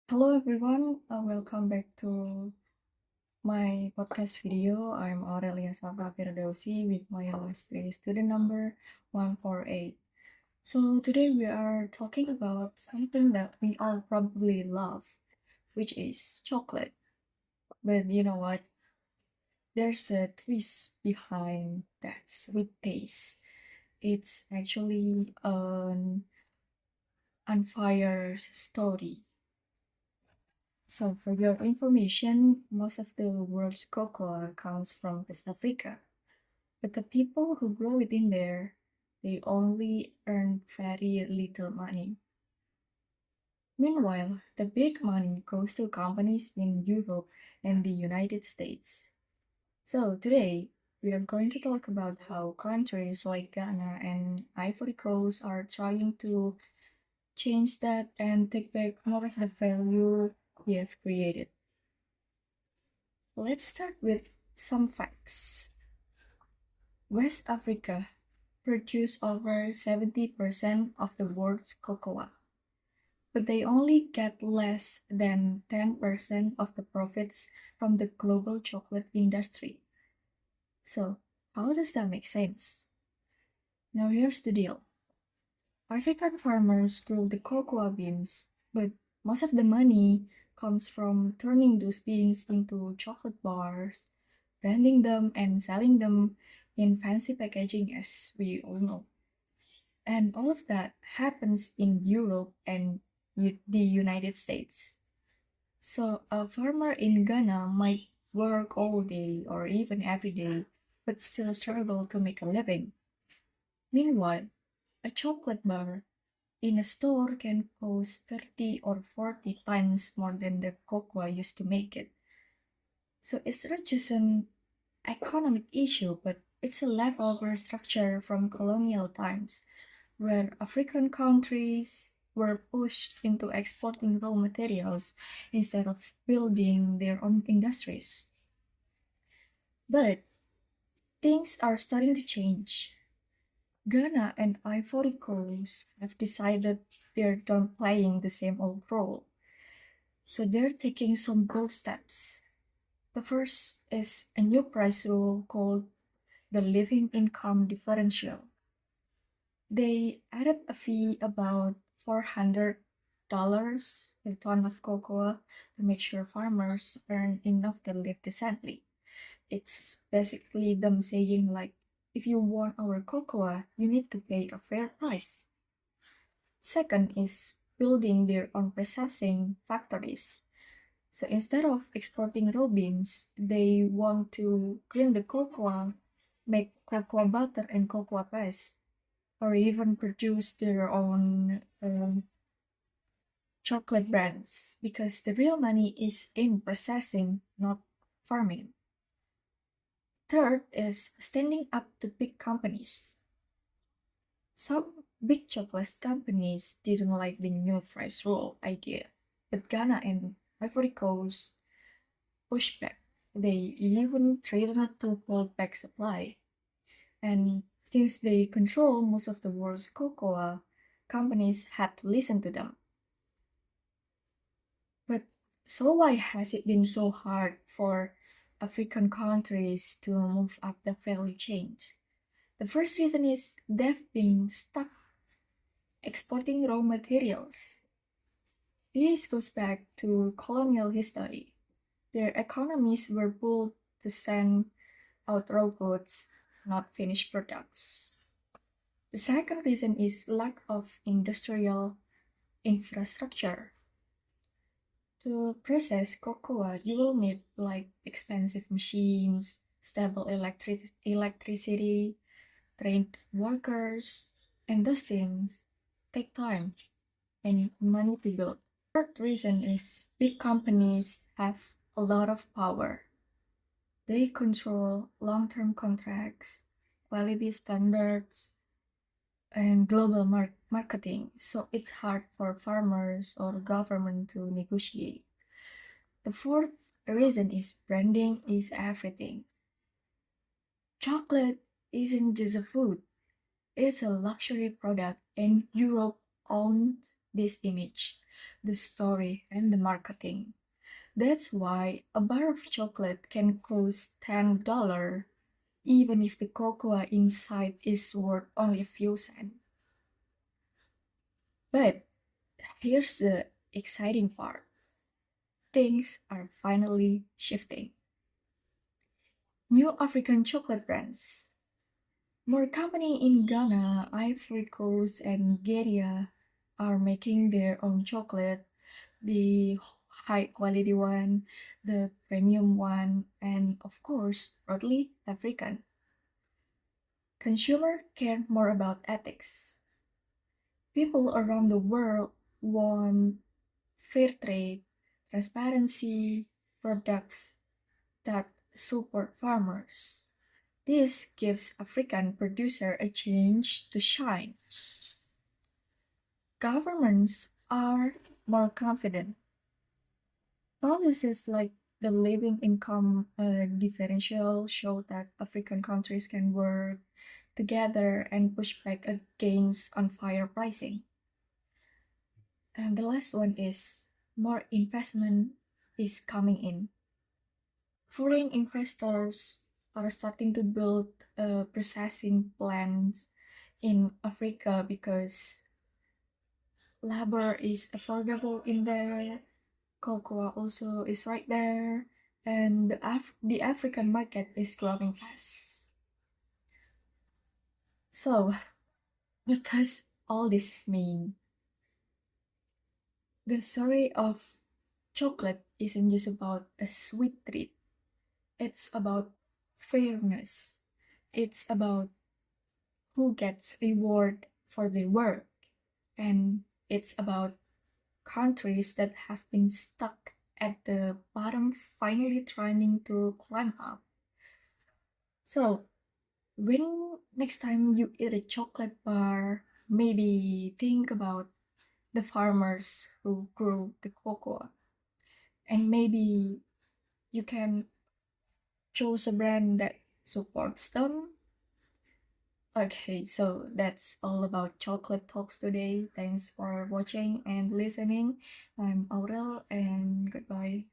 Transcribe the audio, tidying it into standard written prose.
Hello everyone, welcome back to my podcast video. I'm Aurelia Saffa Firdausy with my illustrious student number 148. So today we are talking about something that we all probably love, which is chocolate. But you know what? There's a twist behind that sweet taste. It's actually an unfired story. So, for your information, most of the world's cocoa comes from West Africa, but the people who grow it in there, they only earn very little money. Meanwhile, the big money goes to companies in Europe and the United States. So, today, we are going to talk about how countries like Ghana and Ivory Coast are trying to change that and take back more of the value we have created. Let's start with some facts. West Africa produces over 70% of the world's cocoa, but they only get less than 10% of the profits from the global chocolate industry. So, how does that make sense? Now, here's the deal. African farmers grow the cocoa beans, but most of the money comes from turning those beans into chocolate bars, branding them, and selling them in fancy packaging, as we all know. And all of that happens in Europe and the United States. So a farmer in Ghana might work all day or even every day, but still struggle to make a living. Meanwhile, a chocolate bar in a store can cost 30 or 40 times more than the cocoa used to make it. So it's not just an economic issue, but it's a leftover structure from colonial times where African countries were pushed into exporting raw materials instead of building their own industries. But things are starting to change. Ghana and Ivory Coast have decided they're done playing the same old role. So they're taking some bold steps. The first is a new price rule called the living income differential. They added a fee about $400 per ton of cocoa to make sure farmers earn enough to live decently. It's basically them saying like, if you want our cocoa, you need to pay a fair price. Second is building their own processing factories. So instead of exporting raw beans, they want to clean the cocoa, make cocoa butter and cocoa paste, or even produce their own chocolate brands because the real money is in processing, not farming. Third is standing up to big companies. Some big chocolate companies didn't like the new price rule idea, but Ghana and Ivory Coast pushed back. They even threatened to hold back supply. And since they control most of the world's cocoa, companies had to listen to them. But so why has it been so hard for African countries to move up the value chain? The first reason is they've been stuck exporting raw materials. This goes back to colonial history. Their economies were built to send out raw goods, not finished products. The second reason is lack of industrial infrastructure. To process cocoa, you will need like expensive machines, stable electricity, trained workers, and those things take time and money to build. Third reason is big companies have a lot of power. They control long-term contracts, quality standards, and global marketing, so it's hard for farmers or government to negotiate. The fourth reason is branding is everything. Chocolate isn't just a food, it's a luxury product, and Europe owns this image. the story, and the marketing. That's why a bar of chocolate can cost $10, even if the cocoa inside is worth only a few cents. But here's the exciting part: things are finally shifting. New African chocolate brands. More companies in Ghana, Ivory Coast, and Nigeria are making their own chocolate, the high quality one, the premium one, and of course, broadly African. Consumer care more about ethics. People around the world want fair trade, transparency, products that support farmers. This gives African producer a chance to shine. Governments are more confident. Policies like the living income differential show that African countries can work together and push back against unfair pricing. And the last one is more investment is coming in. Foreign investors are starting to build processing plants in Africa because labor is affordable in there, cocoa also is right there, and the African market is growing fast. So, what does all this mean? The story of chocolate isn't just about a sweet treat, it's about fairness. It's about who gets reward for their work. And it's about countries that have been stuck at the bottom finally trying to climb up. So, when next time you eat a chocolate bar, maybe think about the farmers who grow the cocoa. And maybe you can choose a brand that supports them. Okay, so that's all about chocolate talks today. Thanks for watching and listening. I'm Aurel, and goodbye.